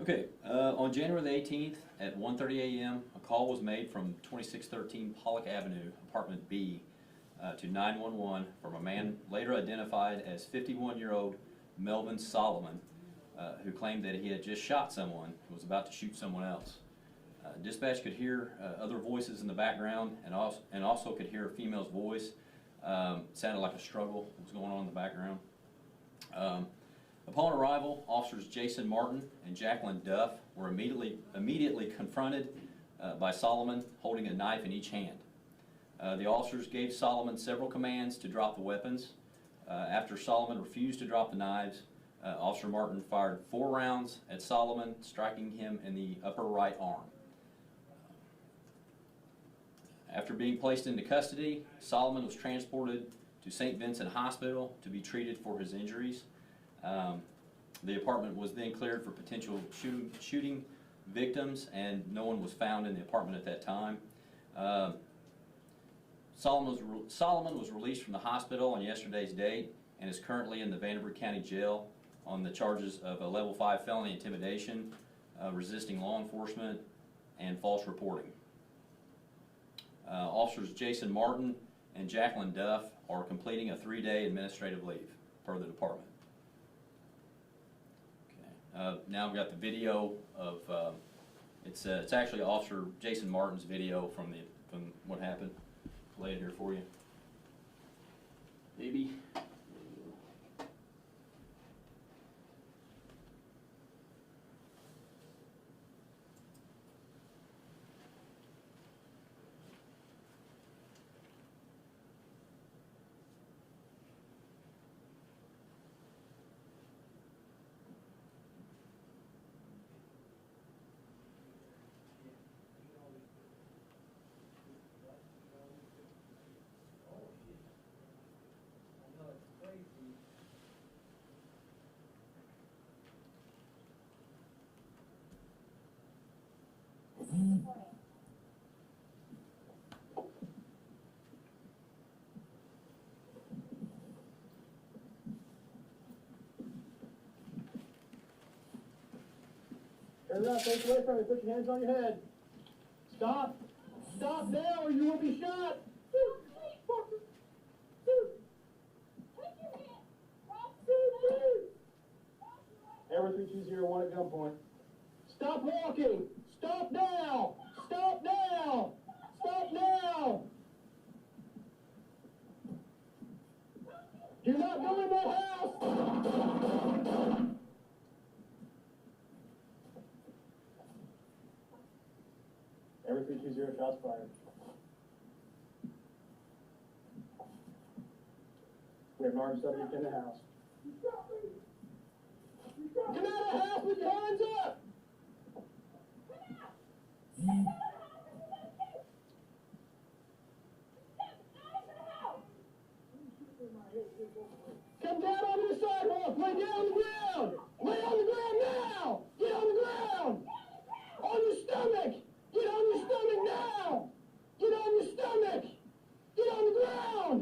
Okay, on January the 18th at 1:30 a.m., a call was made from 2613 Pollock Avenue, apartment B, to 911 from a man later identified as 51-year-old Melvin Solomon, who claimed that he had just shot someone and was about to shoot someone else. Dispatch could hear other voices in the background and also could hear a female's voice. Sounded like a struggle was going on in the background. Upon arrival, officers Jason Martin and Jacqueline Duff were immediately confronted by Solomon holding a knife in each hand. The officers gave Solomon several commands to drop the weapons. After Solomon refused to drop the knives, Officer Martin fired 4 rounds at Solomon, striking him in the upper right arm. After being placed into custody, Solomon was transported to St. Vincent Hospital to be treated for his injuries. The apartment was then cleared for potential shooting victims, and no one was found in the apartment at that time. Solomon was released from the hospital on yesterday's date and is currently in the Vanderbilt County Jail on the charges of a level 5 felony intimidation, resisting law enforcement, and false reporting. Officers Jason Martin and Jacqueline Duff are completing a 3-day administrative leave per the department. Okay. Now we've got the video of it's actually Officer Jason Martin's video from what happened. Lay it here for you, baby. Turn around, face away from me, put your hands on your head. Stop! Stop now or you will be shot! Ever 3201 at gunpoint. Stop walking! Stop now! Stop now! Stop now! Do not go in that house! Ever 320 shots fired. We have an armed subject in the house. Come out of the house with your hands up! Come down onto the sidewalk! Lay down on the ground! Lay on the ground now! Get on the ground! On your stomach! Get on your stomach now! Get on your stomach! Get on the ground!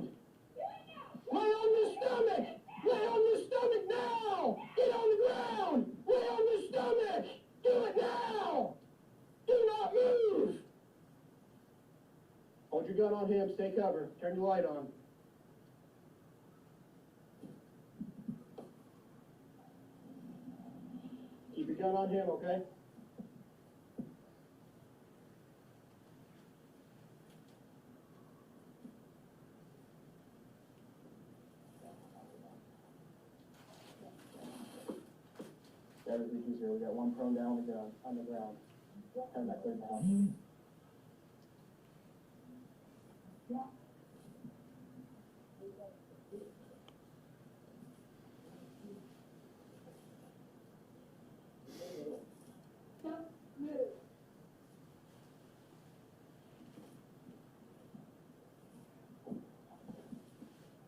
Lay on your stomach! Lay on your stomach now! Get on the ground! Lay on your stomach! Do it now! Do not move! Hold your gun on him, stay covered. Turn your light on. Keep your gun on him, okay? Everything is here. We got one prone down on the ground. Turn that clear down. Yeah.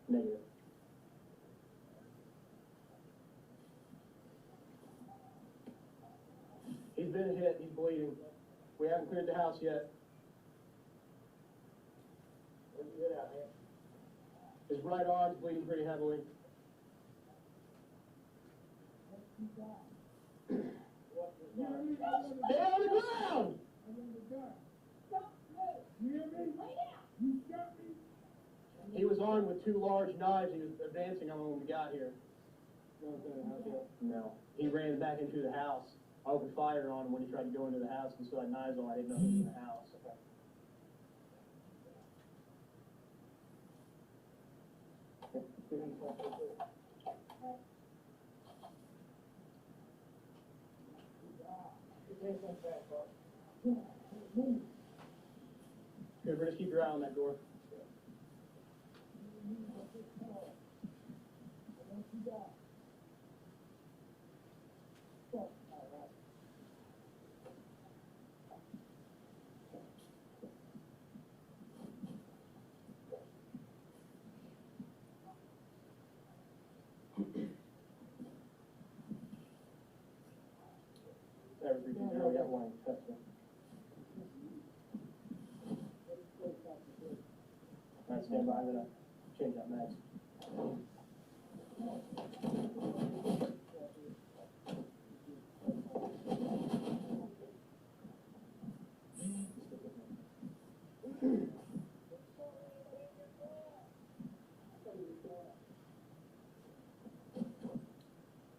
Negative. He's been hit, he's bleeding. We haven't cleared the house yet. Where'd you hit at, man? His right arm's bleeding pretty heavily. What Stay on the ground! He was armed with 2 large knives. He was advancing on them when we got here. No. He ran back into the house. I opened fire on him when he tried to go into the house and still had knives on. I didn't know he was in the house. Okay. Good, just keep your eye on that door. Every 3-0, got one. Alright, stand by, I'm gonna change that mask.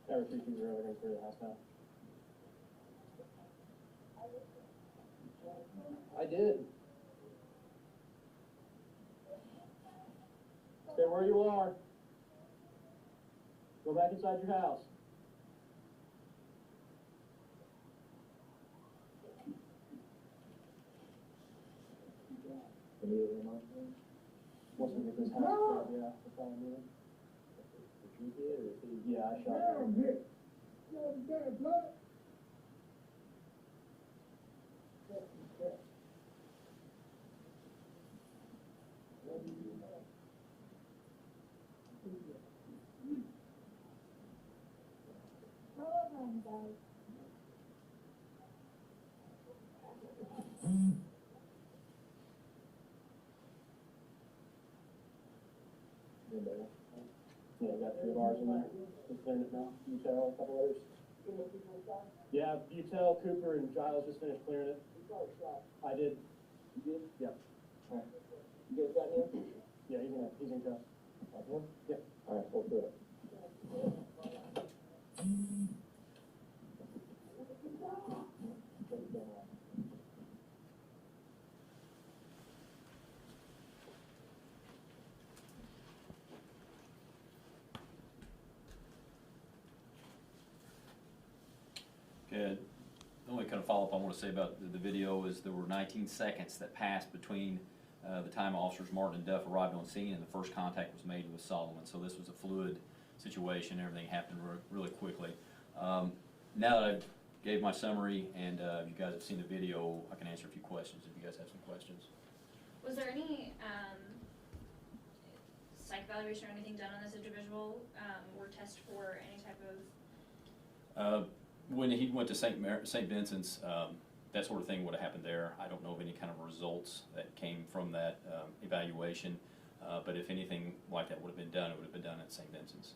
Every 3-0, they're gonna clear the house now. I did. Stay where you are. Go back inside your house. Once we get this house, yeah, that's all I'm doing. Yeah, I shot him. Yeah, I got 3 bars in there. Just clearing it now. Butel, a couple others. Yeah, Butel, Cooper, and Giles just finished clearing it. I did. You did? Yep. All right. You guys got him? Yeah, he's in cuffs. Him? Yep. All right, we'll do it. Good. The only kind of follow-up I want to say about the video is there were 19 seconds that passed between the time Officers Martin and Duff arrived on scene and the first contact was made with Solomon. So this was a fluid situation. Everything happened really quickly. Now that I've gave my summary and you guys have seen the video, I can answer a few questions if you guys have some questions. Was there any psych evaluation or anything done on this individual or test for any type of? When he went to St. Vincent's, that sort of thing would have happened there. I don't know of any kind of results that came from that evaluation, but if anything like that would have been done, it would have been done at St. Vincent's.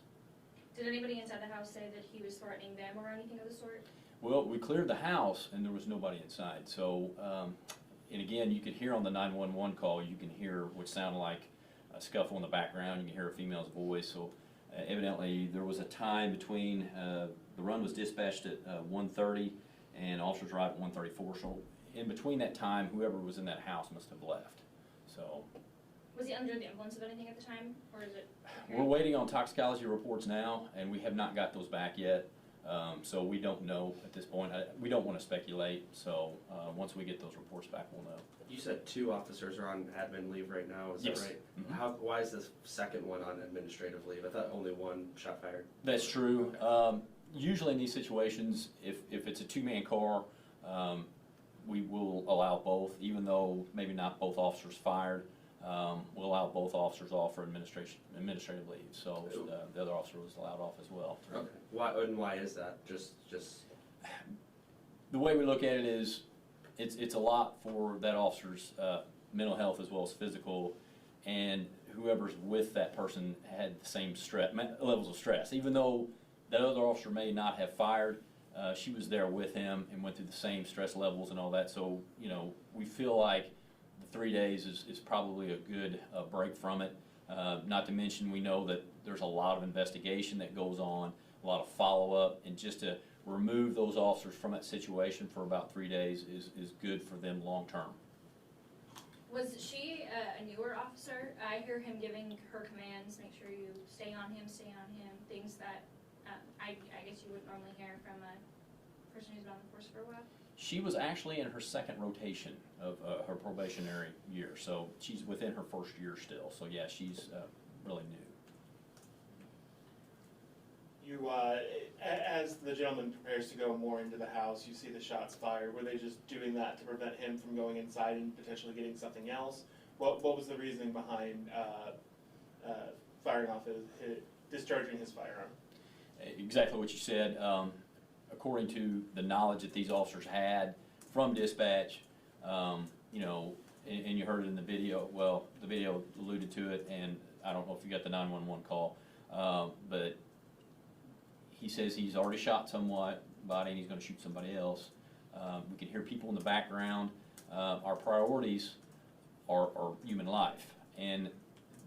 Did anybody inside the house say that he was threatening them or anything of the sort? Well, we cleared the house and there was nobody inside. So, and again, you could hear on the 911 call, you can hear what sounded like a scuffle in the background. You can hear a female's voice. So evidently there was a time between, the run was dispatched at 1:30 and officers arrived at 1:34. So in between that time, whoever was in that house must have left. So. Was he under the influence of anything at the time, or is it? We're waiting on toxicology reports now, and we have not got those back yet. So we don't know at this point. We don't want to speculate. So once we get those reports back, we'll know. You said 2 officers are on admin leave right now. Is Yes. that right? Mm-hmm. Why is the second one on administrative leave? I thought only 1 shot fired. That's true. Usually in these situations, if it's a 2-man car, we will allow both, even though maybe not both officers fired. We'll allow both officers off for administrative leave, so the other officer was allowed off as well. Okay. Why is that? Just. The way we look at it is, it's a lot for that officer's mental health as well as physical, and whoever's with that person had the same stress levels of stress. Even though that other officer may not have fired, She was there with him and went through the same stress levels and all that. So, you know, we feel like the 3 days is probably a good break from it. Not to mention, we know that there's a lot of investigation that goes on, a lot of follow-up, and just to remove those officers from that situation for about 3 days is good for them long-term. Was she a newer officer? I hear him giving her commands, make sure you stay on him, things that I guess you wouldn't normally hear from a person who's been on the force for a while. She was actually in her second rotation of her probationary year, so she's within her first year still. So yeah, she's really new. You, as the gentleman prepares to go more into the house, you see the shots fired. Were they just doing that to prevent him from going inside and potentially getting something else? What was the reasoning behind firing off discharging his firearm? Exactly what you said. According to the knowledge that these officers had from dispatch, you know, and you heard it in the video. Well, the video alluded to it, and I don't know if you got the 911 call, but he says he's already shot somebody and he's going to shoot somebody else. We can hear people in the background. Our priorities are human life, and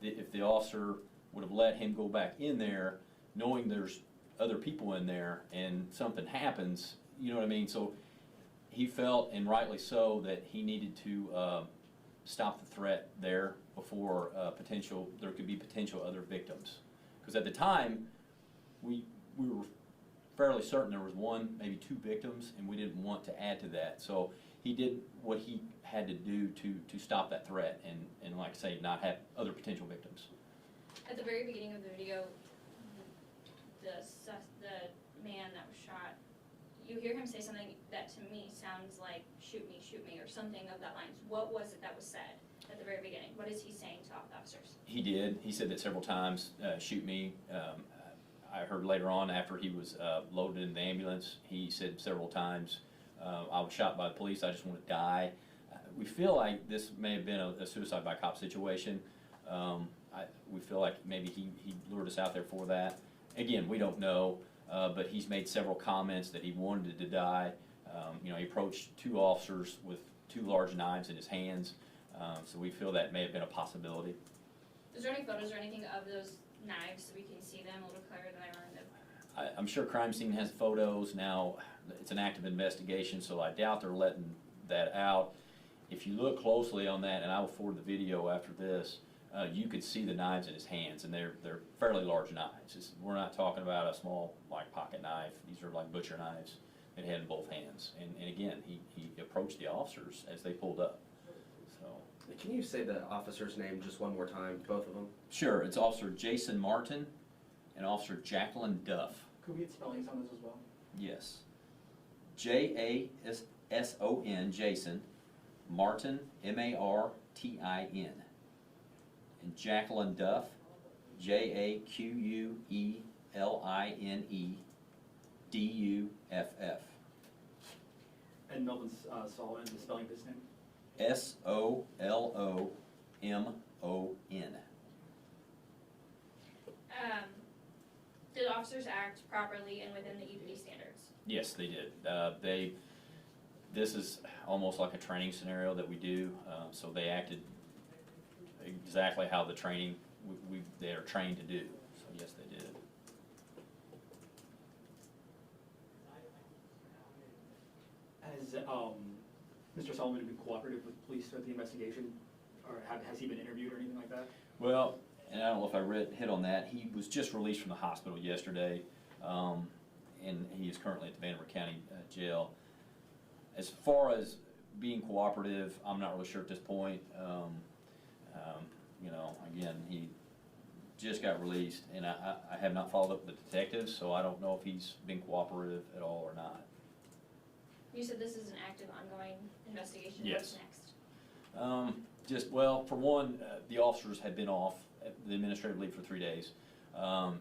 if the officer would have let him go back in there, knowing there's other people in there and something happens, you know what I mean? So he felt, and rightly so, that he needed to stop the threat there before there could be potential other victims. Because at the time, we were fairly certain there was one, maybe two victims, and we didn't want to add to that. So he did what he had to do to stop that threat and like I say, not have other potential victims. At the very beginning of the video, the man that was shot, you hear him say something that to me sounds like shoot me, or something of that lines. What was it that was said at the very beginning? What is he saying to officers? He did. He said that several times, shoot me. I heard later on after he was loaded in the ambulance, he said several times, I was shot by the police, I just want to die. We feel like this may have been a suicide by cop situation. We feel like maybe he lured us out there for that. Again, we don't know, but he's made several comments that he wanted to die. You know, he approached two officers with two large knives in his hands, so we feel that may have been a possibility. Is there any photos or anything of those knives so we can see them a little clearer than they were in the... I'm sure crime scene has photos. Now, it's an active investigation, so I doubt they're letting that out. If you look closely on that, and I will forward the video after this, you could see the knives in his hands, and they're fairly large knives. We're not talking about a small, like, pocket knife. These are like butcher knives that he had in both hands. And again, he approached the officers as they pulled up. So. Can you say the officer's name just one more time, both of them? Sure. It's Officer Jason Martin and Officer Jacqueline Duff. Could we get spellings on this as well? Yes. Jason, Jason, Martin, Martin. And Jacqueline Duff, Jaqueline Duff. And Melvin Solomon, the spelling of his name? Solomon. Did officers act properly and within the EPD standards? Yes, they did. This is almost like a training scenario that we do, so they acted exactly how the training they are trained to do. So yes, they did. Has Mr. Solomon been cooperative with police throughout the investigation, or has he been interviewed or anything like that? Well, and I don't know if I hit on that. He was just released from the hospital yesterday, and he is currently at the Vanderbilt County Jail. As far as being cooperative, I'm not really sure at this point. You know, again, he just got released, and I have not followed up with the detectives, so I don't know if he's been cooperative at all or not. You said this is an active, ongoing investigation. Yes. What's next? Well, for one, the officers had been off at the administrative leave for 3 days.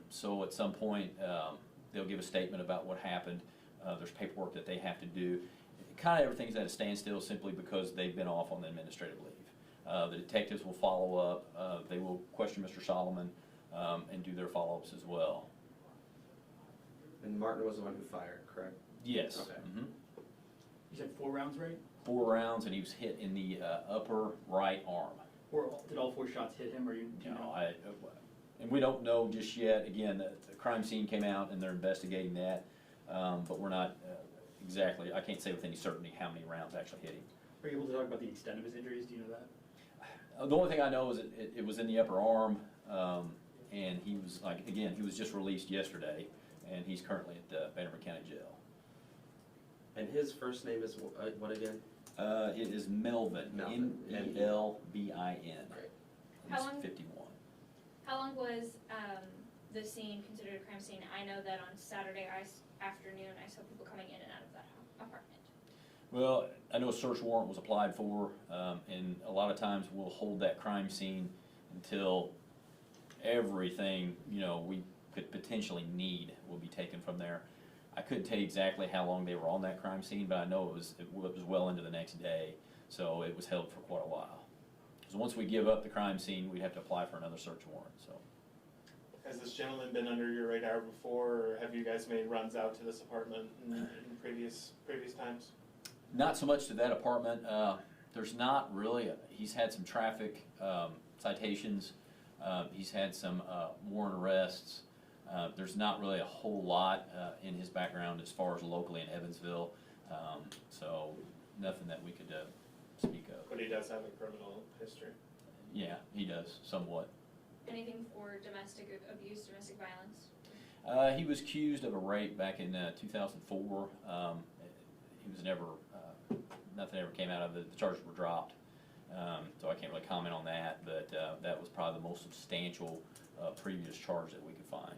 So at some point, they'll give a statement about what happened. There's paperwork that they have to do. Kind of everything's at a standstill simply because they've been off on the administrative leave. The detectives will follow up. They will question Mr. Solomon and do their follow-ups as well. And Martin was the one who fired, correct? Yes. Okay. You said 4 rounds, right? 4 rounds, and he was hit in the upper right arm. Or did all 4 shots hit him, or do you know? And we don't know just yet. Again, the crime scene came out and they're investigating that, but we're not exactly, I can't say with any certainty how many rounds actually hit him. Are you able to talk about the extent of his injuries? Do you know that? The only thing I know is it was in the upper arm, and he was again, he was just released yesterday, and he's currently at the Vanderbilt County Jail. And his first name is what again? It is Melvin, Melvin. Melvin. Great. How He's long- 51. How long was the scene considered a crime scene? I know that on Saturday afternoon, I saw people coming in and out of that apartment. Well, I know a search warrant was applied for, and a lot of times we'll hold that crime scene until everything, we could potentially need will be taken from there. I couldn't tell you exactly how long they were on that crime scene, but I know it was well into the next day, so it was held for quite a while. So once we give up the crime scene, we'd have to apply for another search warrant, so. Has this gentleman been under your radar before, or have you guys made runs out to this apartment in previous times? Not so much to that apartment. There's not really, he's had some traffic citations. He's had some warrant arrests. There's not really a whole lot in his background as far as locally in Evansville. So nothing that we could speak of. But he does have a criminal history. Yeah, he does, somewhat. Anything for domestic abuse, domestic violence? He was accused of a rape back in 2004. He was never, nothing ever came out of it. The charges were dropped. So I can't really comment on that, but that was probably the most substantial previous charge that we could find.